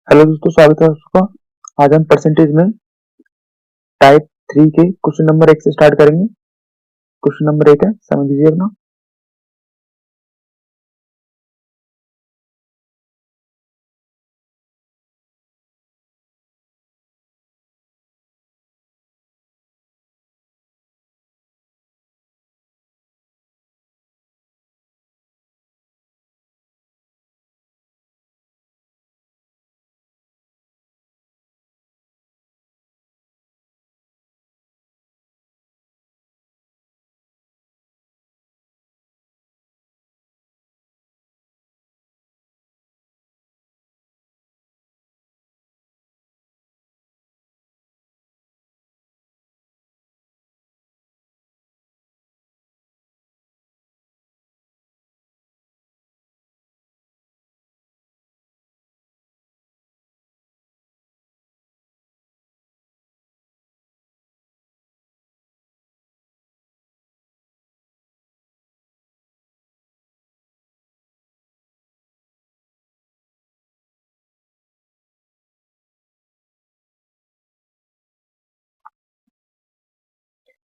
Hello दोस्तों, स्वागत है आपका। आज हम परसेंटेज में टाइप 3 के क्वेश्चन नंबर 1 से स्टार्ट करेंगे। क्वेश्चन नंबर 1 है, समझ लीजिए अपना।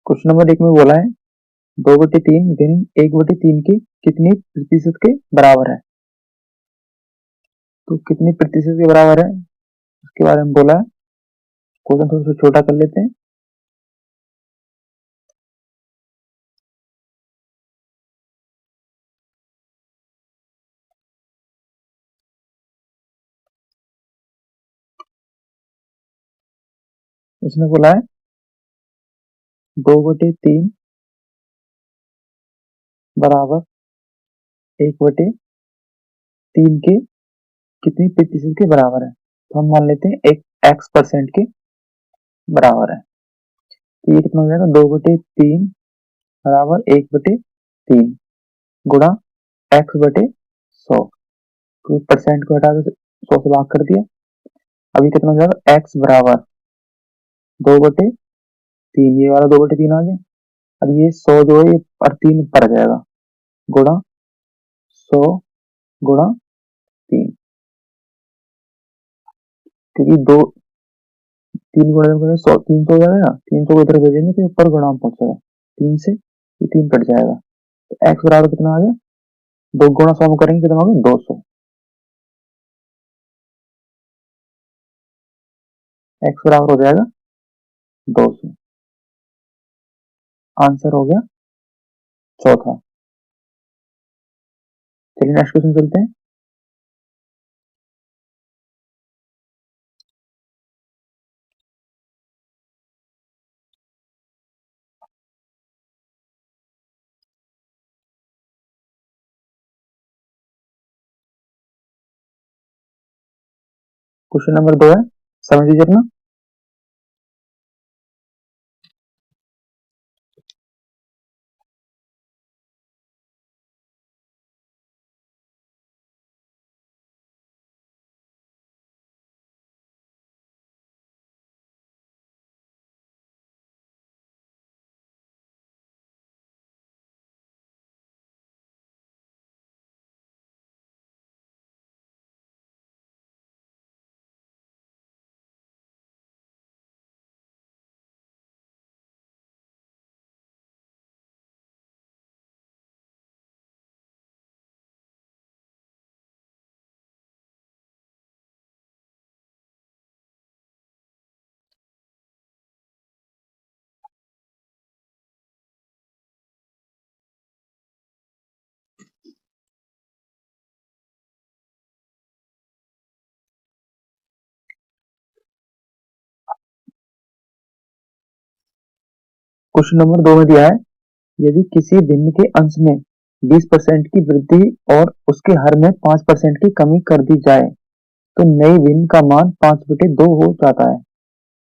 क्वेश्चन नंबर 1 में बोला है 2/3 भिन्न 1/3 के कितने प्रतिशत के बराबर है। तो कितने प्रतिशत के बराबर है उसके बारे में बोला है। क्वेश्चन थोड़ा सा छोटा कर लेते हैं। इसने बोला है 2/3 बराबर 1/3 के कितने प्रतिशत के बराबर है। तो हम मान लेते हैं एक x% के बराबर है। तो ये कितना हो जाएगा, 2/3 बराबर 1/3 गुणा x/100। तो परसेंट को हटा के 100 से भाग कर दिया। अभी कितना हो जाएगा, x बराबर 2/3, ये वाला 2/3 आ गया। और ये 100 जो है ये और 3 पर आ जाएगा, गुणा 100 गुणा 3। क्योंकि दो 3 गुणा 100 300 हो जाएगा, 300 को इधर भेजेंगे तो ऊपर गुणा में पहुंचेगा। 3 से ये 3 कट जाएगा, तो x बराबर कितना आ गया, 2 गुणा 100 में करेंगे कितना होगा, 200। x बराबर हो जाएगा 200। आंसर हो गया चौथा। चलिए नेक्स्ट क्वेश्चन चलते हैं। क्वेश्चन नंबर 2 है, समझ लीजिए अपना। क्वेश्चन नंबर 2 में दिया है, यदि किसी भिन्न के अंश में 20% की वृद्धि और उसके हर में 5% की कमी कर दी जाए तो नई भिन्न का मान 5/2 हो जाता है।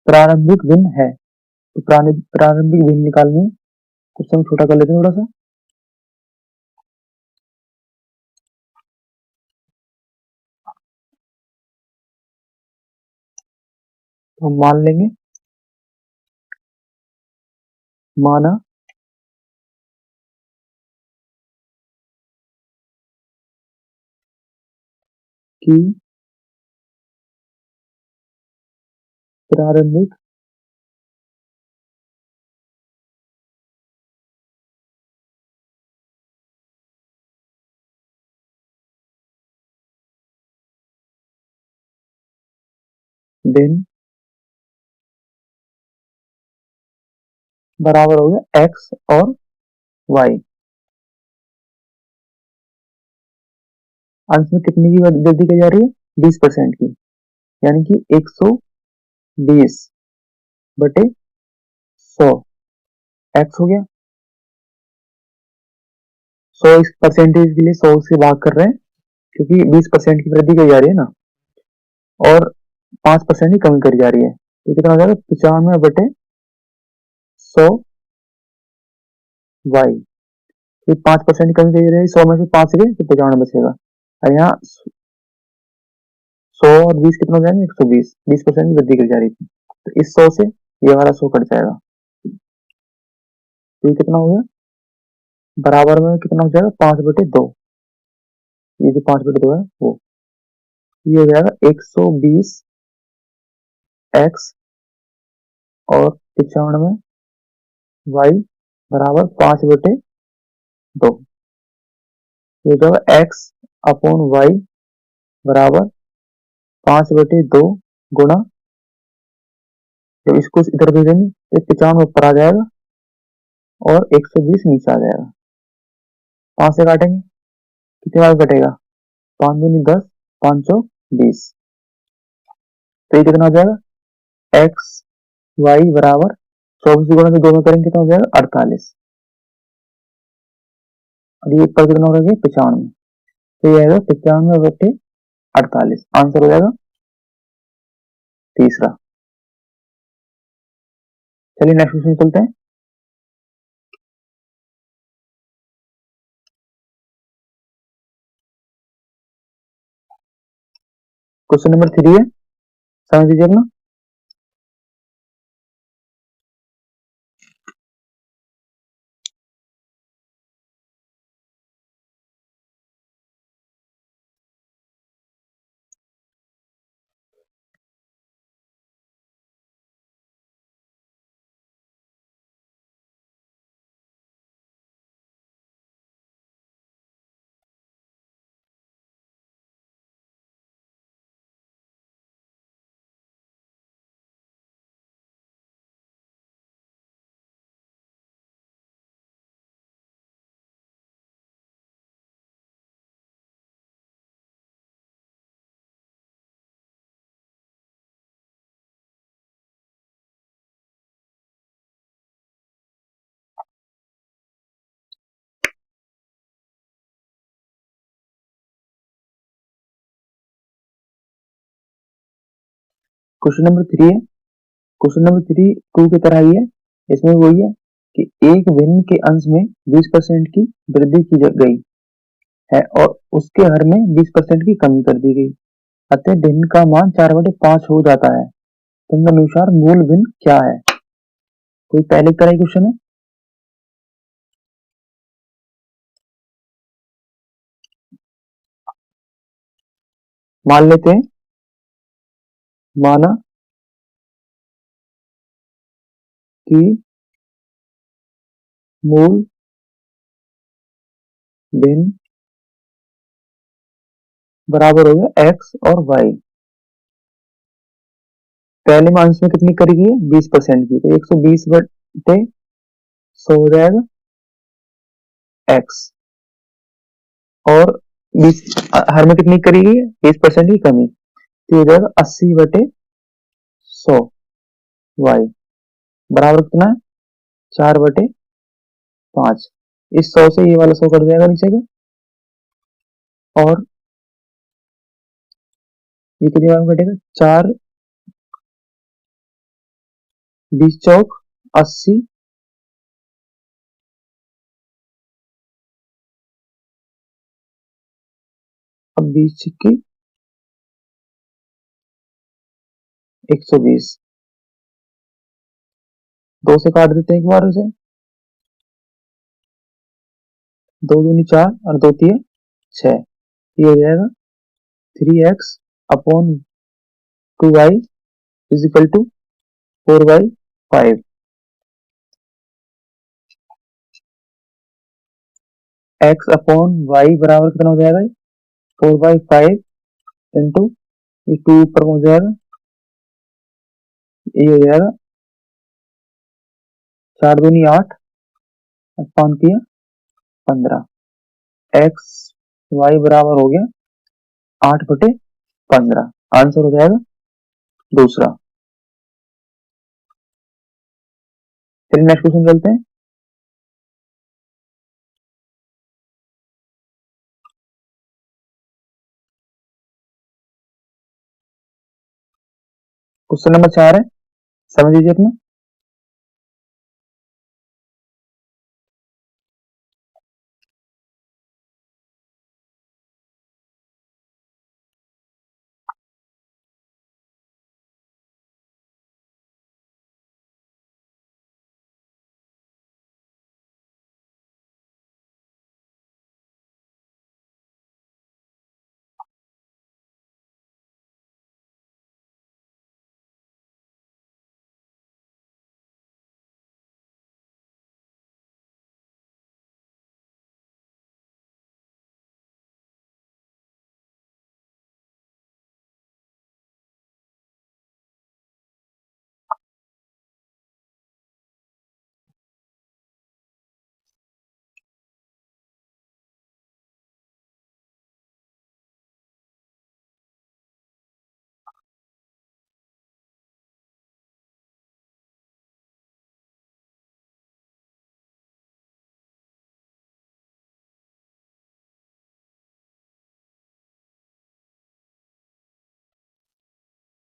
प्रारंभिक भिन्न है, तो प्रारंभिक भिन्न निकालनी है। क्वेश्चन छोटा कर लेते हैं थोड़ा सा। तो हम मान लेंगे, माना कि प्रारंभिक दिन बराबर हो गया एक्स और वाई। अंश में कितनी की वृद्धि की जा रही है? 20% की, यानी कि 120 बटे 100 एक्स हो गया। 100 इस परसेंटेज के लिए 100 से भाग कर रहे हैं क्योंकि 20% की वृद्धि की जा रही है ना, और 5% की कमी करी जा रही है। तो कितना हो जाएगा? 95 बटे 100 वाई। तो 5% की कमी करी जा रही है, 100 में से 5 गए तो 95 बचेगा। और यहाँ 100 और 20 कितना हो जाएंगे? 120। 20% की वृद्धि करी जा रही थी, तो इस 100 से ये वाला 100 कट जाएगा। तो ये कितना हो गया? बराबर में कितना हो जाएगा? 5/2। ये जो 5/2 है वो ये हो जाएगा 120 एक्स और 95 वाई बराबर 5/2। ये जो है एक्स अपॉन वाई बराबर 5/2 गुणा, जब इसको इधर भेजेंगे तो 95 ऊपर आ जाएगा और 120 नीचे आ जाएगा। 5 से काटेंगे कितने बार कटेगा? 5 दूनी 10, 5 चौक 20। तो ये कितना हो जाएगा? एक्स वाई बराबर 24 गुणा से 2 में करेंगे कितना हो जाएगा? 48। और ये ऊपर कितना हो जाएगा? 95। तो ये आएगा 95/48। आंसर हो जाएगा तीसरा। चलिए नेक्स्ट क्वेश्चन चलते हैं। क्वेश्चन नंबर 3 है, समझ लीजिए अपना। क्वेश्चन नंबर 3 है। क्वेश्चन नंबर 3 2 की तरह ही है। इसमें वही है कि एक भिन्न के अंश में 20% की वृद्धि की गई है और उसके हर में 20% की कमी कर दी गई, अतः भिन्न का मान 4/5 हो जाता है। तदनुसार मूल भिन्न क्या है? कोई पहले की तरह ही क्वेश्चन है। मान लेते हैं, माना कि मूल भिन्न बराबर हो गया एक्स और वाई। पहले में अंश में कितनी करी गई है? 20% की, तो 120/100 हो जाएगा एक्स, और 20 हर में कितनी करी गई है? 20% की कमी, तो हो जाएगा 80/100 वाई बराबर कितना है? 4/5। इस 100 से ये वाला 100 कट जाएगा नीचे का, और ये कितनी बार में कटेगा? 4 20 चौक 80, अब 20 छिक्की 120। 2 से काट देते हैं एक बार उसे, 2 दूनी 4 और 2 तिये 6। ये हो जाएगा 3x upon 2y is equal to 4/5 x upon y बराबर कितना हो जाएगा? 4/5 इंटू ये 2 ऊपर हो जाएगा, ये हो जाएगा 4 दूनी 8, 5 तिया 15, एक्स वाई बराबर हो गया 8/15। आंसर हो जाएगा दूसरा। चलिए नेक्स्ट क्वेश्चन चलते हैं। क्वेश्चन नंबर 4 है, समझ लीजिए अपना।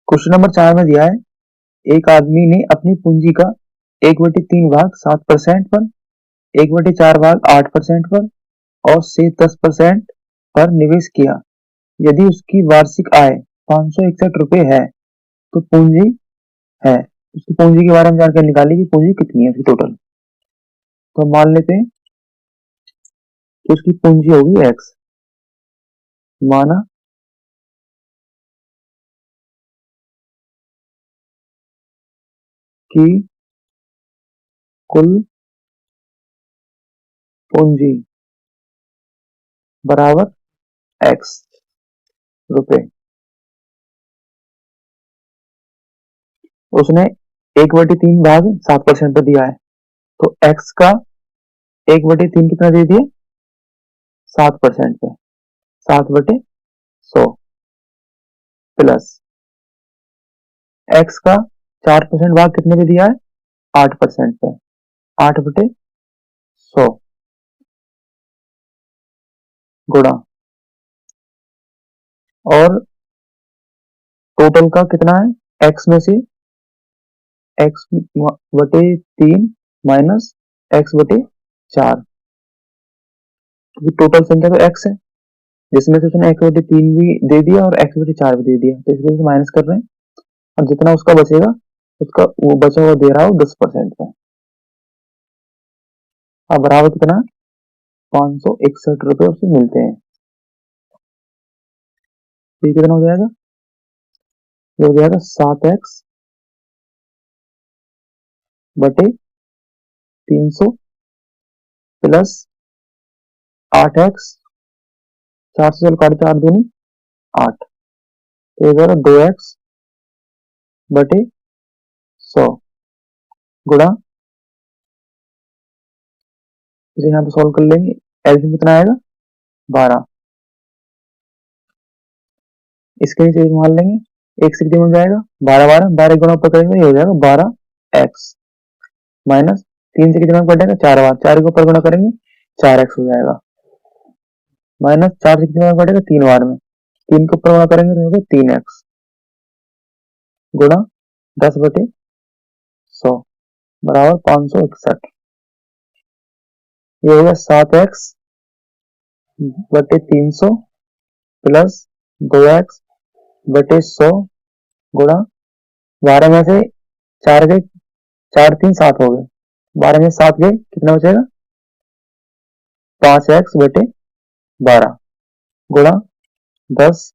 क्वेश्चन नंबर 4 में दिया है, एक आदमी ने अपनी पूंजी का 1/3 भाग 7% पर, 1/4 भाग 8% पर और से 10% पर निवेश किया। यदि उसकी वार्षिक आय 561 रुपए है तो पूंजी है, उसकी पूंजी के बारे में जानकारी निकाली कि पूंजी कितनी है उसकी टोटल। तो मान लेते हैं कि उसकी पूंजी होगी एक्स, माना कि कुल पूंजी बराबर एक्स रुपए। उसने 1/3 भाग 7% पर दिया है, तो एक्स का 1/3 कितना दे दिया? 7% पे, 7/100 प्लस एक्स का 4% भाग कितने पे दिया है? 8% पे, 8/100 गुणा, और टोटल का कितना है? एक्स में से x/3 माइनस x/4, क्योंकि टोटल संख्या तो x है, जिसमें से उसने x/3 भी दे दिया और x/4 भी दे दिया, तो इस वजह से माइनस कर रहे हैं। और जितना उसका बचेगा, उसका वो बचा हुआ दे रहा हो 10% पे। अब बराबर कितना? 561 रुपए उससे मिलते हैं। तो ये कितना हो जाएगा? ये हो जाएगा 7x/300 प्लस 8x, 4 से चल काट 4 दूनी 8, तो ये जाएगा 2x/100 गुणा, इसे यहाँ पे सॉल्व कर लेंगे। एलसीएम कितना आएगा? 12। इसके नीचे मान लेंगे, एक से कितने मिल जाएगा? 12 गुणा ऊपर करेंगे, ये हो जाएगा 12x माइनस 3 से कितने में कटेगा? 4 बार, 4 के ऊपर गुणा करेंगे 4x हो जाएगा, माइनस 4 से कितने में कटेगा? 3 बार में, 3 के ऊपर गुणा करेंगे तो होगा 3x गुणा 10/100 बराबर 561। ये हो गया 7x/300 प्लस 2x/100 गुणा 12 में से 4 गए, 4 3 7 हो गए, 12 में 7 गए, कितना बचेगा? 5x/12 गुणा 10,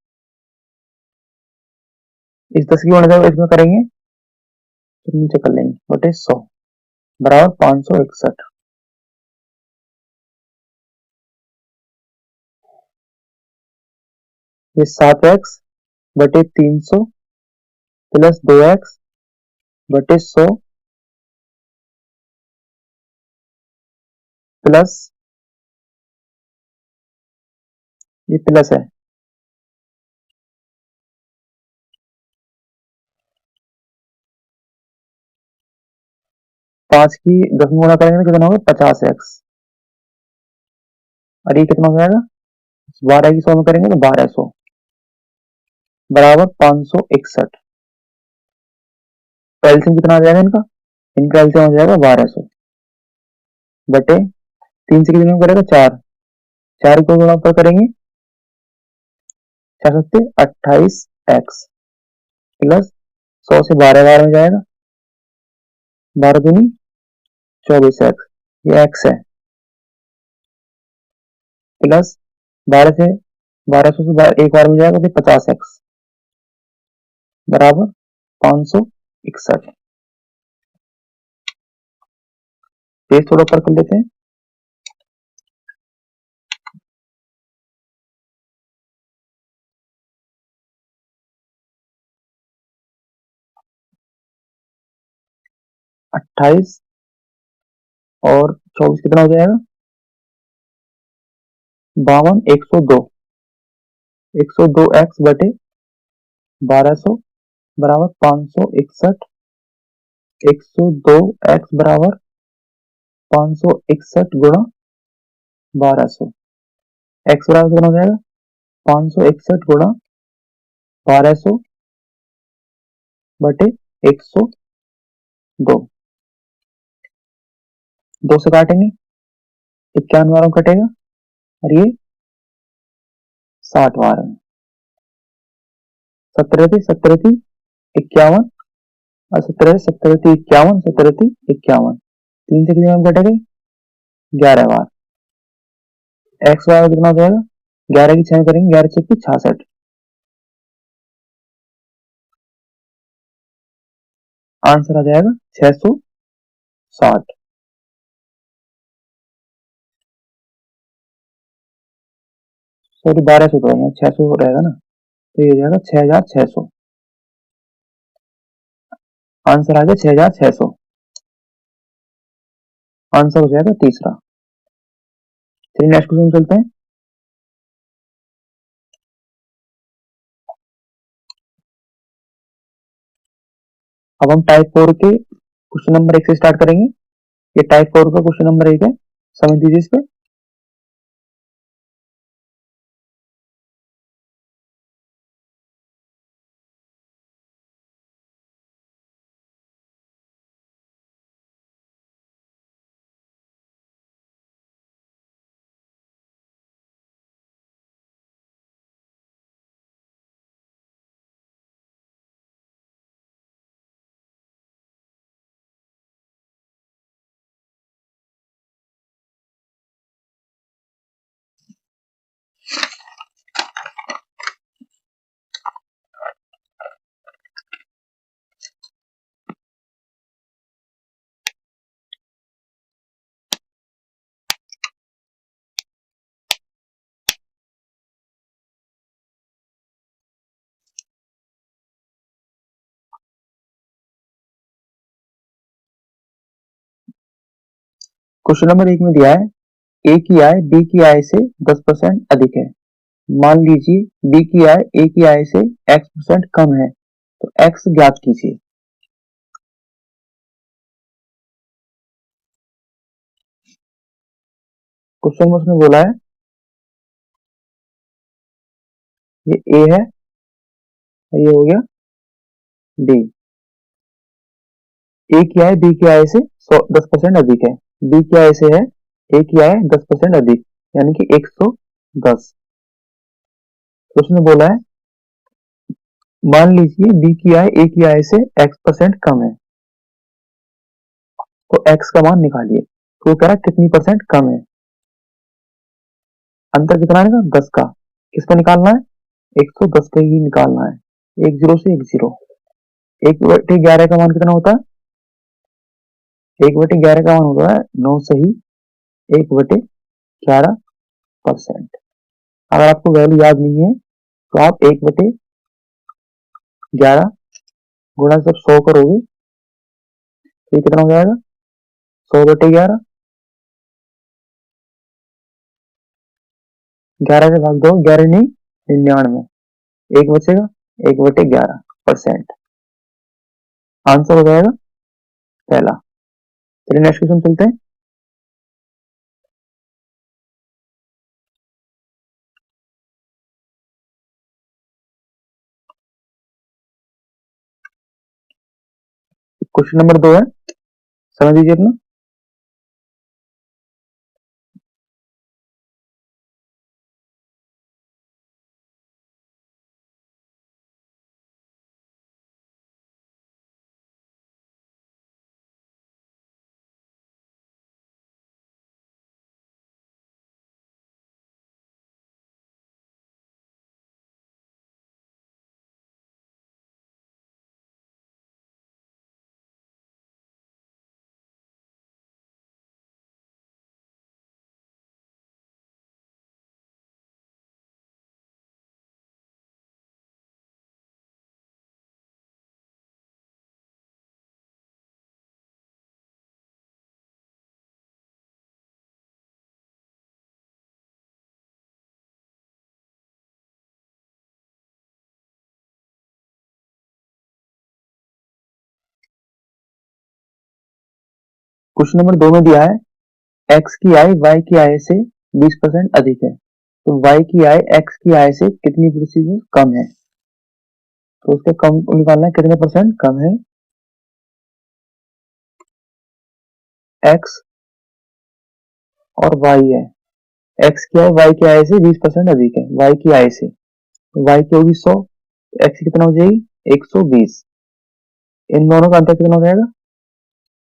इस 10 की गुणा जब इसमें करेंगे तो नीचे कर लेंगे बटे 100 बराबर 561। ये 7x बटे 300 प्लस 2x बटे 100 प्लस ये प्लस है 5 की 10 में गुणा करेंगे तो कितना होगा 50x। और ये कितना हो जाएगा 12 की 100 में करेंगे तो 1200 बराबर 561। तो एलसीएम कितना आ जाएगा इनका एलसीएम हो जाएगा 1200 बटे 3 से कितने में करेगा 4, 4 को गुणा पर करेंगे 4 सत्ते 28x प्लस 100 से 12 बार में जाएगा 12 दूनी 24x, ये x है प्लस 12 से 1200 से 12 एक बार में जाएगा फिर 50x बराबर 561। पेज थोड़ा ऊपर कर लेते हैं। अट्ठाईस और 24 कितना हो जाएगा 52, 102, 102x बटे 1200 बराबर 561। 102x बराबर 561 गुणा 1200, x बराबर कितना हो जाएगा 561 गुणा 1200 बटे 102, 2 से काटेंगे 51 बार में कटेगा और ये 60 बार में 17 51 और 17 51 17 51 3 से कितने बार कटेगा 11 बार। x बराबर कितना हो जाएगा 11 की 6 करेंगे 11 6 की 66, आंसर आ जाएगा 660। सॉरी 1200 तो है 600 रहेगा ना तो ये हो जाएगा 6600। आंसर आ गया 6600, आंसर हो जाएगा तीसरा। चलिए नेक्स्ट क्वेश्चन चलते हैं। अब हम टाइप 4 के क्वेश्चन नंबर 1 से स्टार्ट करेंगे। ये टाइप 4 का क्वेश्चन नंबर 1 है, समझ दीजिए इस पे। क्वेश्चन नंबर 1 में दिया है ए की आय बी की आय से 10% अधिक है। मान लीजिए बी की आय ए की आय से x% कम है, तो x ज्ञात कीजिए। क्वेश्चन में उसने बोला है ये ए है, ये हो गया बी। ए की आय बी की आय से 10% अधिक है, बी की आय से है ए की आय 10% अधिक यानी कि 110। तो उसने बोला है मान लीजिए बी की आय ए की आय से x% कम है, तो x का मान निकालिए। तो कह रहा है कितनी परसेंट कम है, अंतर कितना है 10 का। किसका निकालना है 110 का ही निकालना है। 1 0 से 1 0, 1 बटे 11 का मान कितना होता है 1/11 का मान होता है 9 सही 1/11%। अगर आपको वैल्यू याद नहीं है तो आप 1/11 गुणा जब 100 करोगे तो ये कितना हो जाएगा 100/11। 11 से भाग दो 11 नहीं 99 एक बचेगा 1/11%। आंसर हो जाएगा पहला। चलिए नेक्स्ट क्वेश्चन चलते हैं। क्वेश्चन नंबर 2 है, समझ लीजिए अपना। क्वेश्चन नंबर 2 में दिया है x की आय y की आय से 20% अधिक है, तो y की आय x की आय से कितनी प्रतिशत कम है। तो उसका कम निकालना है, कितने परसेंट कम है। x और y है, x की आय y की आय से 20% अधिक है, y की आय से, तो y की होगी 100, तो x कितना हो जाएगी 120। इन दोनों का अंतर कितना हो जाएगा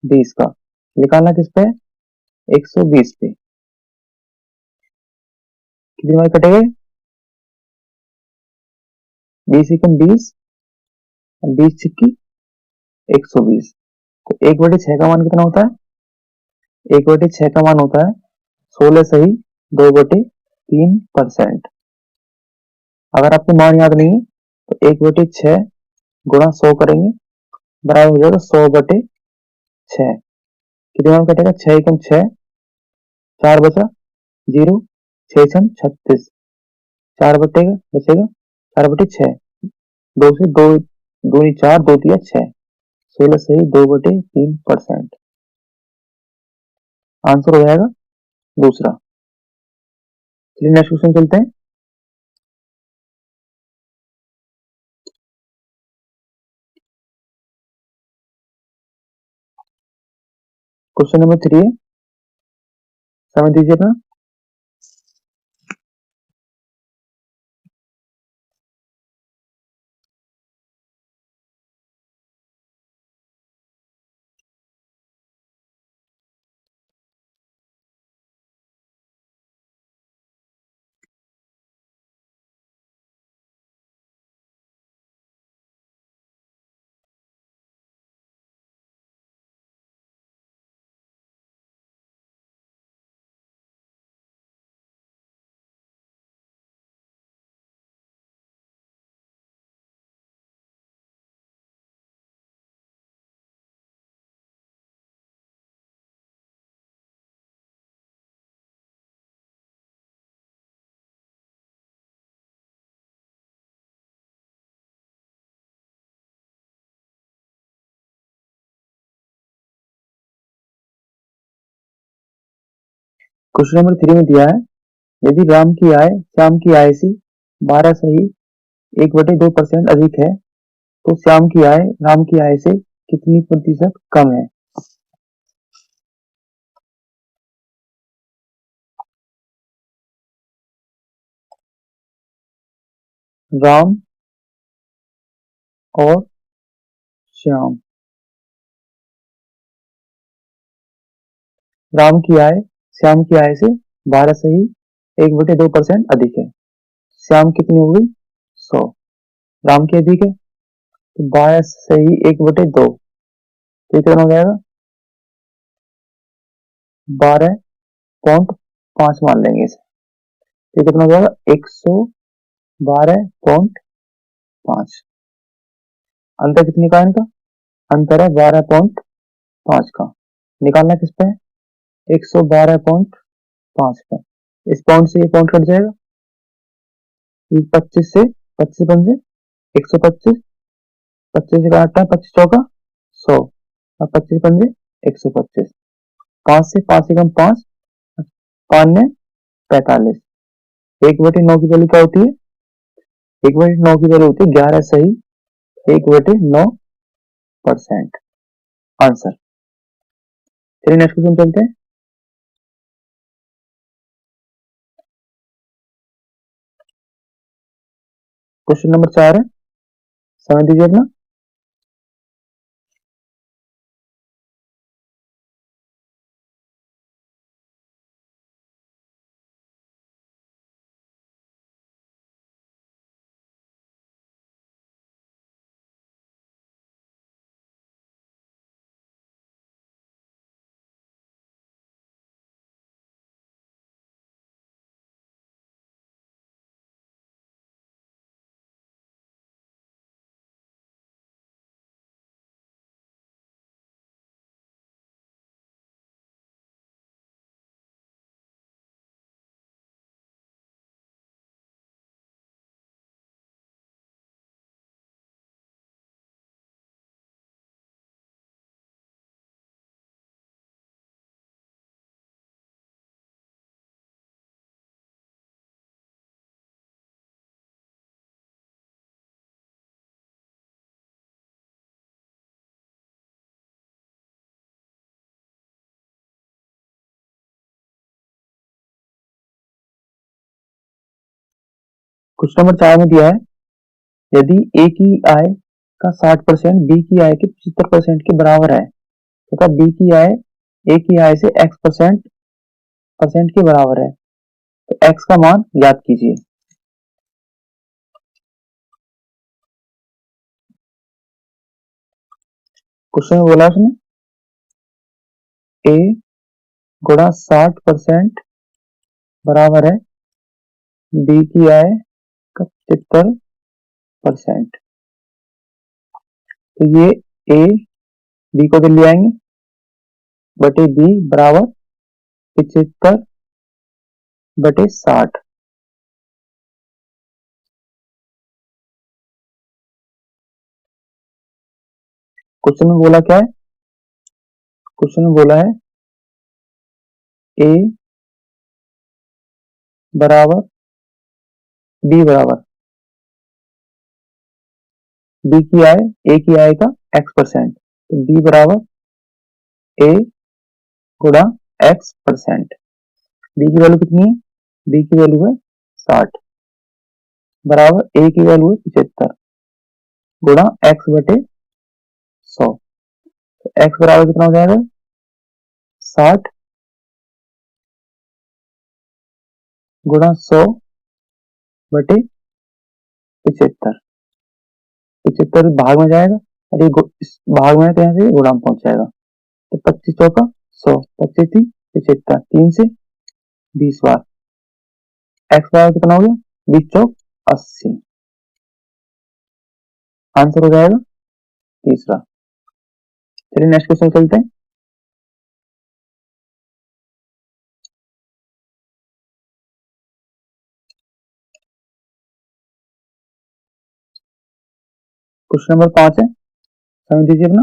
20 का। निकालना किस पे 120 पे। कितनी बार कटेंगे 20 एकम 20 और 20 छिक्की 120। तो 1/6 का मान कितना होता है 1/6 का मान होता है 16 सही 2/3%। अगर आपको मान याद नहीं है तो 1/6 गुणा 100 करेंगे बराबर हो जाएगा 100/6। कितने मान कटेगा 6 एकम 6, 4 बचा 0, 6 छम 36, 4 बटेगा बचेगा 4/6, 2 से 2 दूनी 4 2 तिया 6, 16 सही 2/3%। आंसर हो जाएगा दूसरा। चलिए नेक्स्ट क्वेश्चन चलते हैं। क्वेश्चन नंबर 3 है, समझ दीजिए अपना। क्वेश्चन नंबर 3 में दिया है यदि राम की आय श्याम की आय से 12 सही 1/2% अधिक है तो श्याम की आय राम की आय से कितनी प्रतिशत कम है। राम और श्याम, राम की आय श्याम की आय से 12 सही 1/2% अधिक है। श्याम कितनी हो गई 100, राम की अधिक है तो 12 सही 1/2, तो कितना हो जाएगा 12.5 मान लेंगे इसे। तो कितना हो जाएगा 112.5। अंतर कितने का है इनका? अंतर है 12.5 का। निकालना किस पे है? 112.5 पे। इस पॉइंट से ये पॉइंट कट जाएगा, 25 से 25 पंजे 125, 25 से काटता है 25 चौका 100 और 25 पंजे 125। 5 से 5 एकम 5, 5 ने 45। 1/9 की वैल्यू क्या होती है? 1/9 की वैल्यू होती है 11 सही 1/9%। आंसर। चलिए नेक्स्ट क्वेश्चन चलते हैं। क्वेश्चन नंबर 4 है, समझ दीजिए अपना। क्वेश्चन नंबर 4 में दिया है, यदि ए की आय का 60% बी की आय के 75% के बराबर है तथा बी की आय ए की आय से x परसेंट के बराबर है, तो x का मान ज्ञात कीजिए। क्वेश्चन में बोला उसने a गुणा 60% बराबर है बी की आय का 75%। तो ये a बी को ले आएंगे बटे बी बराबर 75/60। क्वेश्चन में बोला क्या है? क्वेश्चन में बोला है a बराबर बी बराबर बी की आय ए की आय का x%, तो बी बराबर ए गुणा x%। बी की वैल्यू कितनी है? बी की वैल्यू है 60 बराबर ए की वैल्यू है 75 गुणा x बटे 100। तो x बराबर कितना हो जाएगा? 60 गुणा 100 बटे 75। 75 भाग में जाएगा और ये इस भाग में तो यहाँ से गुणा में पहुंच जाएगा। तो 25 चौका 100, 25 थी 75, 3 से 20 बार। x बराबर कितना हो गया? 20 चौक 80। आंसर हो जाएगा तीसरा। चलिए नेक्स्ट क्वेश्चन चलते हैं। क्वेश्चन नंबर 5 है, समझ दीजिए अपना।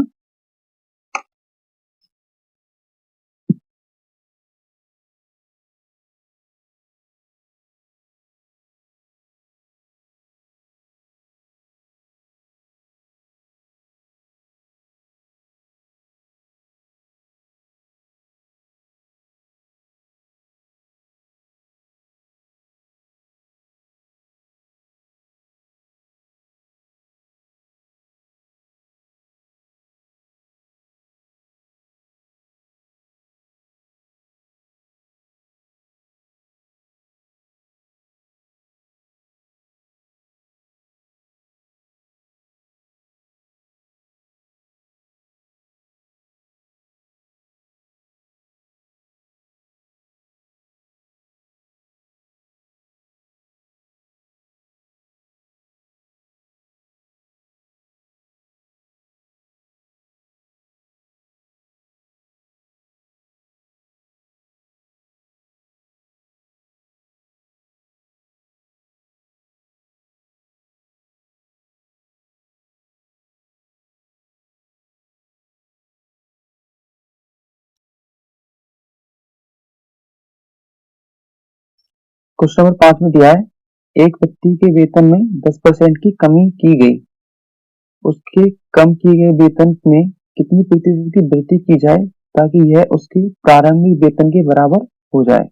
क्वेश्चन नंबर 5 में दिया है, एक व्यक्ति के वेतन में 10% की कमी की गई, उसके कम किए गए वेतन में कितनी प्रतिशत की वृद्धि की जाए ताकि यह उसके प्रारंभिक वेतन के बराबर हो जाए।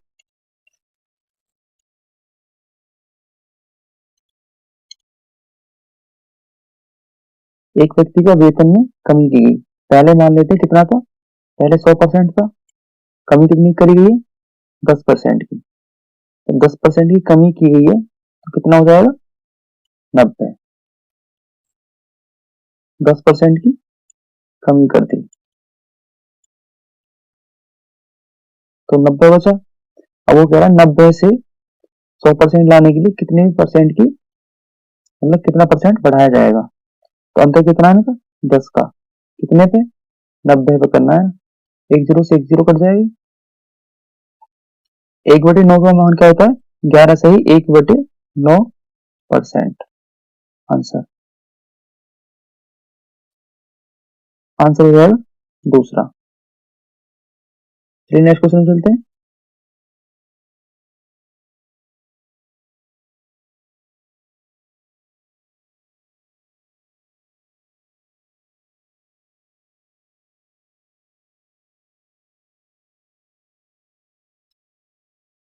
एक व्यक्ति का वेतन में कमी की गई, पहले मान लेते हैं कितना था, पहले 100% था, कमी कितनी करी गई है 10% की, तो 10% की कमी की गई है तो कितना हो जाएगा 90, 10% की कमी कर दी तो 90 बचा। अब वो कह रहा है 90 से 100% लाने के लिए कितने परसेंट की, मतलब कितना परसेंट बढ़ाया जाएगा, तो अंतर कितना है इनका 10 का, कितने पे 90 पे करना है, एक जीरो से एक जीरो कट जाएगी, 1/9 का मान क्या होता है 11 सही 1/9%। आंसर आंसर हो जाएगा दूसरा। चलिए नेक्स्ट क्वेश्चन चलते हैं।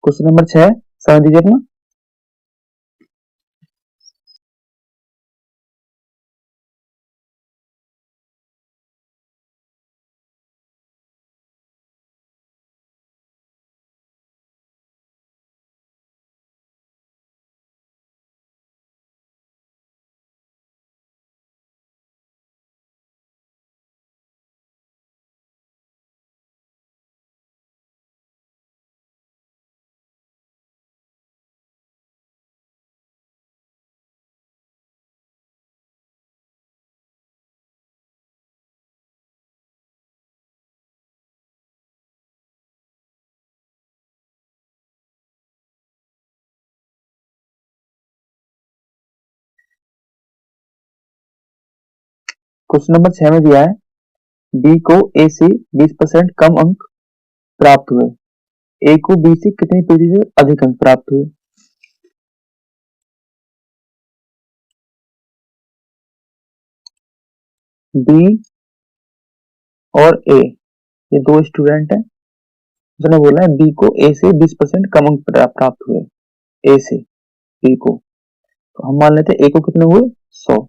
क्वेश्चन नंबर 6 समझ दीजिए अपना। क्वेश्चन नंबर 6 में दिया है, बी को ए से 20% कम अंक प्राप्त हुए, ए को बी से कितने प्रतिशत अधिक अंक प्राप्त हुए। बी और ए ये दो स्टूडेंट हैं, उसने बोला है बी को ए से 20% कम अंक प्राप्त हुए, ए से बी को, तो हम मान लेते हैं ए को कितने हुए 100,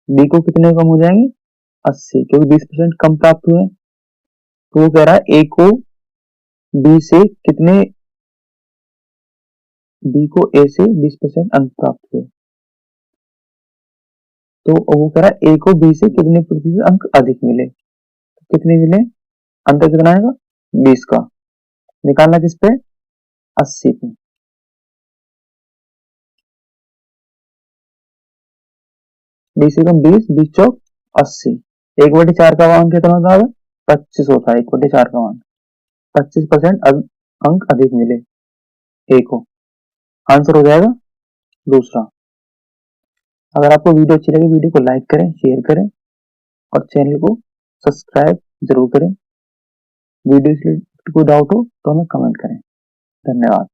बी को कितने कम हो जाएंगे 80, क्योंकि 20% कम प्राप्त हुए, तो वो कह रहा है ए को बी से कितने, बी को ए से 20% अंक प्राप्त हुए, तो वो कह रहा है ए को बी से कितने प्रतिशत अंक अधिक मिले, तो कितने मिले, अंतर कितना आएगा 20 का, निकालना किस पे 80 पे, 20 से कम 20, 20 चौक 80, 1/4 का मान कितना होता है 25 होता है, 1/4 का मान 25% अंक अधिक मिले ए को, आंसर हो जाएगा दूसरा। अगर आपको वीडियो अच्छी लगे वीडियो को लाइक करें, शेयर करें और चैनल को सब्सक्राइब जरूर करें। वीडियो से कोई डाउट हो तो हमें कमेंट करें। धन्यवाद।